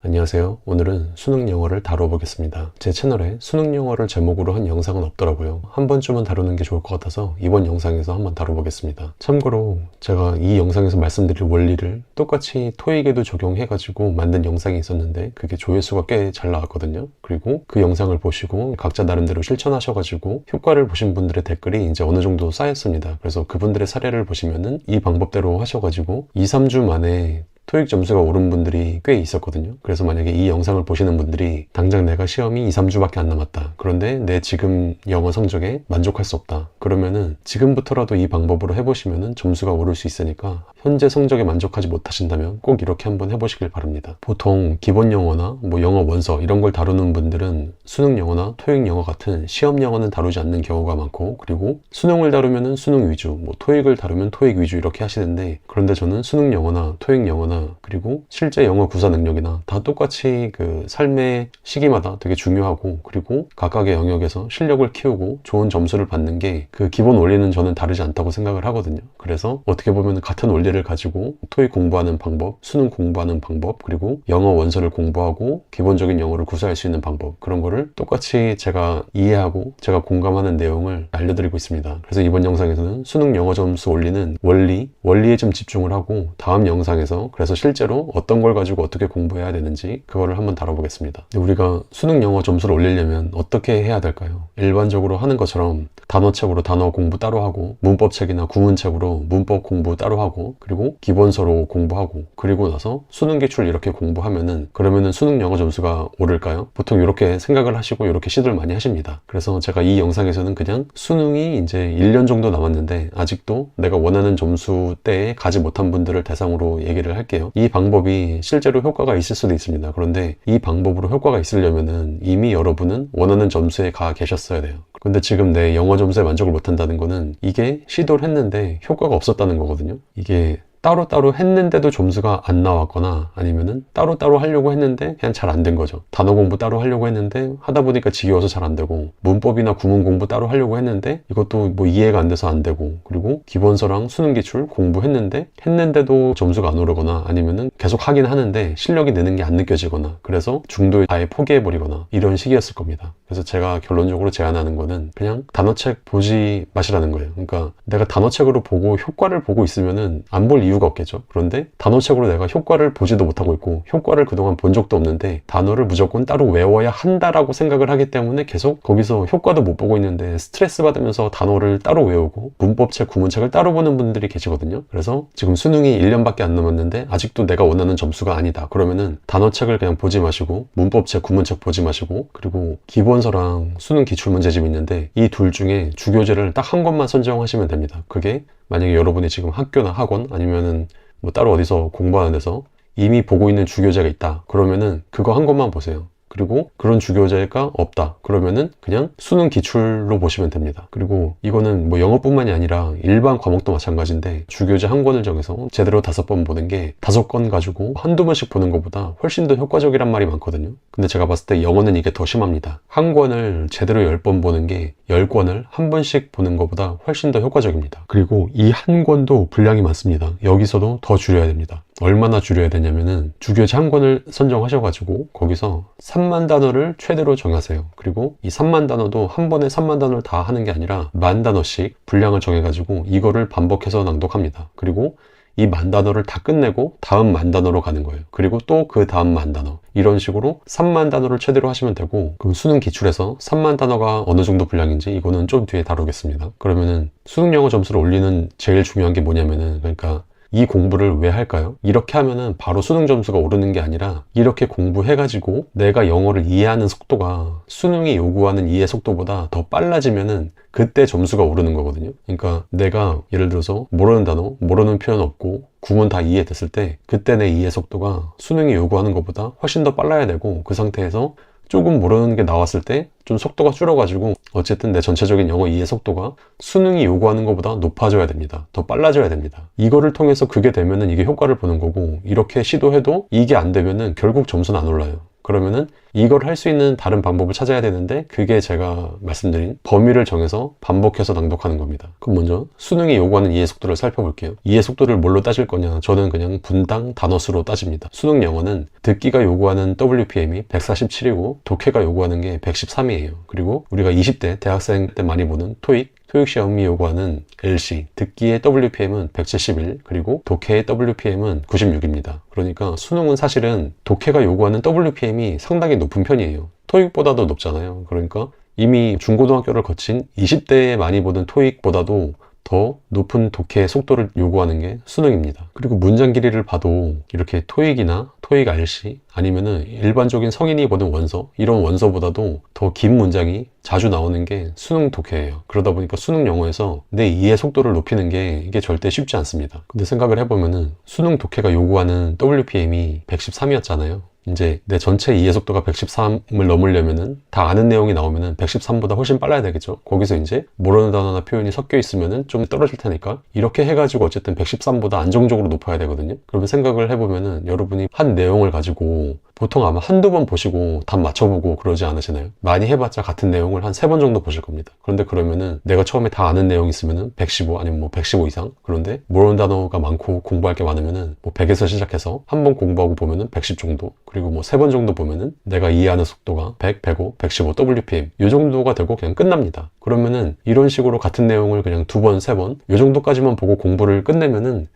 안녕하세요. 오늘은 수능 영어를 다뤄보겠습니다. 제 채널에 수능 영어를 제목으로 한 영상은 없더라고요. 한 번쯤은 다루는 게 좋을 것 같아서 이번 영상에서 한번 다뤄보겠습니다. 참고로 제가 이 영상에서 말씀드릴 원리를 똑같이 토익에도 적용해가지고 만든 영상이 있었는데 그게 조회수가 꽤 잘 나왔거든요. 그리고 그 영상을 보시고 각자 나름대로 실천하셔가지고 효과를 보신 분들의 댓글이 이제 어느 정도 쌓였습니다. 그래서 그분들의 사례를 보시면은 이 방법대로 하셔가지고 2, 3주 만에 토익 점수가 오른 분들이 꽤 있었거든요. 그래서 만약에 이 영상을 보시는 분들이 당장 내가 시험이 2, 3주밖에 안 남았다. 그런데 내 지금 영어 성적에 만족할 수 없다. 그러면은 지금부터라도 이 방법으로 해보시면은 점수가 오를 수 있으니까 현재 성적에 만족하지 못하신다면 꼭 이렇게 한번 해보시길 바랍니다. 보통 기본 영어나 영어 원서 이런 걸 다루는 분들은 수능 영어나 토익 영어 같은 시험 영어는 다루지 않는 경우가 많고, 그리고 수능을 다루면은 수능 위주, 토익을 다루면 토익 위주 이렇게 하시는데, 그런데 저는 수능 영어나 토익 영어나 그리고 실제 영어 구사 능력이나 다 똑같이 그 삶의 시기마다 되게 중요하고, 그리고 각각의 영역에서 실력을 키우고 좋은 점수를 받는 게 그 기본 원리는 저는 다르지 않다고 생각을 하거든요. 그래서 어떻게 보면 같은 원리를 가지고 토익 공부하는 방법, 수능 공부하는 방법, 그리고 영어 원서를 공부하고 기본적인 영어를 구사할 수 있는 방법, 그런 거를 똑같이 제가 이해하고 제가 공감하는 내용을 알려드리고 있습니다. 그래서 이번 영상에서는 수능 영어 점수 올리는 원리에 좀 집중을 하고, 다음 영상에서 그래서 실제로 어떤 걸 가지고 어떻게 공부해야 되는지 그거를 한번 다뤄보겠습니다. 우리가 수능 영어 점수를 올리려면 어떻게 해야 될까요? 일반적으로 하는 것처럼 단어책으로 단어 공부 따로 하고, 문법책이나 구문책으로 문법 공부 따로 하고, 그리고 기본서로 공부하고, 그리고 나서 수능 기출 이렇게 공부하면은 그러면은 수능 영어 점수가 오를까요? 보통 이렇게 생각을 하시고 이렇게 시도를 많이 하십니다. 그래서 제가 이 영상에서는 그냥 수능이 이제 1년 정도 남았는데 아직도 내가 원하는 점수대에 가지 못한 분들을 대상으로 얘기를 할게요. 이 방법이 실제로 효과가 있을 수도 있습니다. 그런데 이 방법으로 효과가 있으려면은 이미 여러분은 원하는 점수에 가 계셨어야 돼요. 근데 지금 내 영어 점수에 만족을 못한다는 거는 이게 시도를 했는데 효과가 없었다는 거거든요. 이게 따로따로 했는데도 점수가 안 나왔거나, 아니면은 따로따로 하려고 했는데 그냥 잘 안 된 거죠. 단어 공부 따로 하려고 했는데 하다 보니까 지겨워서 잘 안 되고, 문법이나 구문 공부 따로 하려고 했는데 이것도 이해가 안 돼서 안 되고, 그리고 기본서랑 수능 기출 공부했는데도 점수가 안 오르거나, 아니면은 계속 하긴 하는데 실력이 느는 게 안 느껴지거나, 그래서 중도에 아예 포기해버리거나 이런 식이었을 겁니다. 그래서 제가 결론적으로 제안하는 거는 그냥 단어책 보지 마시라는 거예요. 그러니까 내가 단어책으로 보고 효과를 보고 있으면은 안 볼 이유가 없겠죠. 그런데 단어책으로 내가 효과를 보지도 못하고 있고 효과를 그동안 본 적도 없는데 단어를 무조건 따로 외워야 한다라고 생각을 하기 때문에 계속 거기서 효과도 못 보고 있는데 스트레스 받으면서 단어를 따로 외우고 문법책, 구문책을 따로 보는 분들이 계시거든요. 그래서 지금 수능이 1년밖에 안 남았는데 아직도 내가 원하는 점수가 아니다. 그러면은 단어책을 그냥 보지 마시고 문법책, 구문책 보지 마시고, 그리고 기본서랑 수능 기출문제집 있는데 이 둘 중에 주교재를 딱 한 권만 선정하시면 됩니다. 그게 만약에 여러분이 지금 학교나 학원 아니면은 따로 어디서 공부하는 데서 이미 보고 있는 주교재가 있다. 그러면은 그거 한 권만 보세요. 그리고 그런 주교재가 없다. 그러면은 그냥 수능 기출로 보시면 됩니다. 그리고 이거는 영어뿐만이 아니라 일반 과목도 마찬가지인데, 주교재 한 권을 정해서 제대로 5번 보는 게 5권 가지고 한두 번씩 보는 것보다 훨씬 더 효과적이란 말이 많거든요. 근데 제가 봤을 때 영어는 이게 더 심합니다. 한 권을 제대로 10번 보는 게 10권을 한 번씩 보는 것보다 훨씬 더 효과적입니다. 그리고 이 한 권도 분량이 많습니다. 여기서도 더 줄여야 됩니다. 얼마나 줄여야 되냐면은 주교재 한 권을 선정하셔가지고 거기서 3만 단어를 최대로 정하세요. 그리고 이 3만 단어도 한 번에 3만 단어를 다 하는 게 아니라 10,000단어씩 분량을 정해가지고 이거를 반복해서 낭독합니다. 그리고 이 10,000단어를 다 끝내고 다음 10,000단어로 가는 거예요. 그리고 또 그 다음 10,000단어, 이런 식으로 3만 단어를 최대로 하시면 되고, 그럼 수능 기출에서 3만 단어가 어느 정도 분량인지 이거는 좀 뒤에 다루겠습니다. 그러면은 수능 영어 점수를 올리는 제일 중요한 게 뭐냐면은, 그러니까 이 공부를 왜 할까요? 이렇게 하면은 바로 수능 점수가 오르는 게 아니라, 이렇게 공부해가지고 내가 영어를 이해하는 속도가 수능이 요구하는 이해 속도보다 더 빨라지면은 그때 점수가 오르는 거거든요. 그러니까 내가 예를 들어서 모르는 단어, 모르는 표현 없고 구문 다 이해됐을 때 그때 내 이해 속도가 수능이 요구하는 것보다 훨씬 더 빨라야 되고, 그 상태에서 조금 모르는 게 나왔을 때 좀 속도가 줄어가지고 어쨌든 내 전체적인 영어 이해 속도가 수능이 요구하는 것보다 높아져야 됩니다. 더 빨라져야 됩니다. 이거를 통해서 그게 되면은 이게 효과를 보는 거고, 이렇게 시도해도 이게 안 되면은 결국 점수는 안 올라요. 그러면은 이걸 할 수 있는 다른 방법을 찾아야 되는데 그게 제가 말씀드린 범위를 정해서 반복해서 낭독하는 겁니다. 그럼 먼저 수능이 요구하는 이해 속도를 살펴볼게요. 이해 속도를 뭘로 따질 거냐? 저는 그냥 분당 단어수로 따집니다. 수능 영어는 듣기가 요구하는 WPM이 147이고 독해가 요구하는 게 113이에요. 그리고 우리가 20대 대학생 때 많이 보는 토익 시험이 요구하는 LC, 듣기의 WPM은 171, 그리고 독해의 WPM은 96입니다. 그러니까 수능은 사실은 독해가 요구하는 WPM이 상당히 높은 편이에요. 토익보다도 높잖아요. 그러니까 이미 중고등학교를 거친 20대에 많이 보던 토익보다도 더 높은 독해 속도를 요구하는 게 수능입니다. 그리고 문장 길이를 봐도 이렇게 토익이나 토익 RC 아니면은 일반적인 성인이 보는 원서, 이런 원서보다도 더 긴 문장이 자주 나오는 게 수능 독해예요. 그러다 보니까 수능 영어에서 내 이해 속도를 높이는 게 이게 절대 쉽지 않습니다. 근데 생각을 해보면은 수능 독해가 요구하는 WPM이 113이었잖아요. 이제 내 전체 이해 속도가 113을 넘으려면은 다 아는 내용이 나오면은 113보다 훨씬 빨라야 되겠죠. 거기서 이제 모르는 단어나 표현이 섞여 있으면은 좀 떨어질 테니까 이렇게 해가지고 어쨌든 113보다 안정적으로 높아야 되거든요. 그러면 생각을 해보면은 여러분이 한 내용을 가지고 보통 아마 한두 번 보시고 답 맞춰보고 그러지 않으시나요? 많이 해봤자 같은 내용을 한 3번 정도 보실 겁니다. 그런데 그러면은 내가 처음에 다 아는 내용이 있으면은 115 아니면 뭐 115 이상, 그런데 모르는 단어가 많고 공부할 게 많으면은 뭐 100에서 시작해서 한 번 공부하고 보면은 110 정도, 그리고 뭐 3번 정도 보면은 내가 이해하는 속도가 100, 105, 115 WPM 이 정도가 되고 그냥 끝납니다. 그러면은 이런 식으로 같은 내용을 그냥 2번, 3번 이 정도까지만 보고 공부를 끝내면은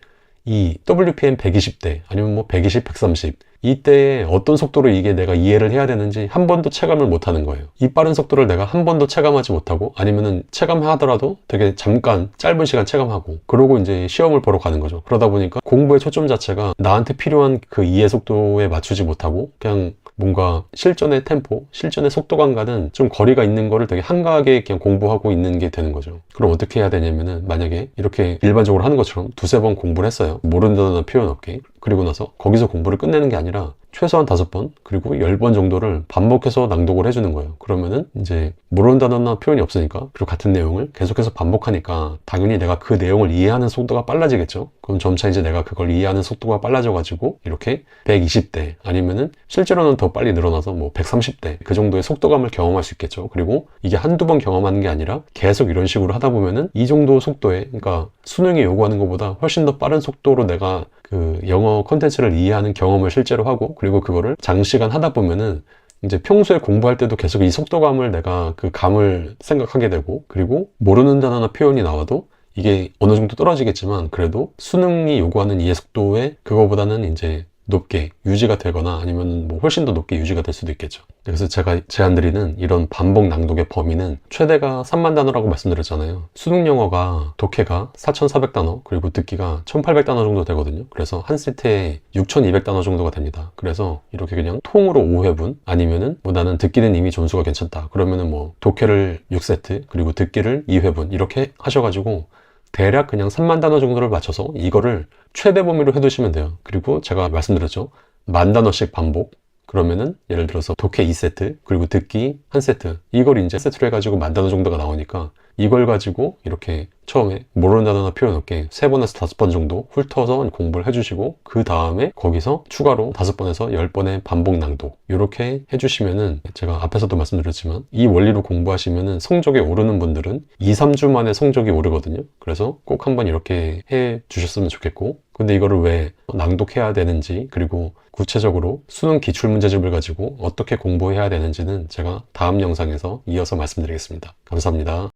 이 WPM 120대 아니면 뭐 120, 130 이때에 어떤 속도로 이게 내가 이해를 해야 되는지 한 번도 체감을 못 하는 거예요. 이 빠른 속도를 내가 한 번도 체감하지 못하고 아니면은 체감하더라도 되게 잠깐 짧은 시간 체감하고 그러고 이제 시험을 보러 가는 거죠. 그러다 보니까 공부의 초점 자체가 나한테 필요한 그 이해 속도에 맞추지 못하고 그냥 뭔가 실전의 템포, 실전의 속도감과는 좀 거리가 있는 거를 되게 한가하게 그냥 공부하고 있는 게 되는 거죠. 그럼 어떻게 해야 되냐면은 만약에 이렇게 일반적으로 하는 것처럼 2-3번 공부를 했어요. 모르는 단어나 표현 없게. 그리고 나서 거기서 공부를 끝내는 게 아니라 최소한 5번 그리고 10번 정도를 반복해서 낭독을 해주는 거예요. 그러면은 이제 모르는 단어나 표현이 없으니까 그리고 같은 내용을 계속해서 반복하니까 당연히 내가 그 내용을 이해하는 속도가 빨라지겠죠. 그럼 점차 이제 내가 그걸 이해하는 속도가 빨라져 가지고 이렇게 120대 아니면은 실제로는 더 빨리 늘어나서 뭐 130대 그 정도의 속도감을 경험할 수 있겠죠. 그리고 이게 한두 번 경험하는 게 아니라 계속 이런 식으로 하다 보면은 이 정도 속도에, 그러니까 수능이 요구하는 것보다 훨씬 더 빠른 속도로 내가 그 영어 컨텐츠를 이해하는 경험을 실제로 하고 그리고 그거를 장시간 하다 보면은 이제 평소에 공부할 때도 계속 이 속도감을 내가 그 감을 생각하게 되고 그리고 모르는 단어나 표현이 나와도 이게 어느 정도 떨어지겠지만 그래도 수능이 요구하는 이해 속도에 그거보다는 이제 높게 유지가 되거나 아니면 뭐 훨씬 더 높게 유지가 될 수도 있겠죠. 그래서 제가 제안드리는 이런 반복 낭독의 범위는 최대가 3만 단어라고 말씀드렸잖아요. 수능 영어가 독해가 4,400단어 그리고 듣기가 1,800단어 정도 되거든요. 그래서 한 세트에 6,200단어 정도가 됩니다. 그래서 이렇게 그냥 통으로 5회분 아니면은 뭐 나는 듣기는 이미 점수가 괜찮다 그러면은 뭐 독해를 6세트 그리고 듣기를 2회분 이렇게 하셔가지고 대략 그냥 3만 단어 정도를 맞춰서 이거를 최대 범위로 해두시면 돼요. 그리고 제가 말씀드렸죠. 10,000단어씩 반복. 그러면은 예를 들어서 독해 2세트 그리고 듣기 1세트 이걸 이제 세트로 해가지고 10,000단어 정도가 나오니까 이걸 가지고 이렇게 처음에 모르는 단어나 표현 없게 3번에서 5번 정도 훑어서 공부를 해주시고 그 다음에 거기서 추가로 5번에서 10번의 반복 낭독 이렇게 해주시면은 제가 앞에서도 말씀드렸지만 이 원리로 공부하시면은 성적이 오르는 분들은 2-3주 만에 성적이 오르거든요. 그래서 꼭 한번 이렇게 해 주셨으면 좋겠고 근데 이거를 왜 낭독해야 되는지 그리고 구체적으로 수능 기출문제집을 가지고 어떻게 공부해야 되는지는 제가 다음 영상에서 이어서 말씀드리겠습니다. 감사합니다.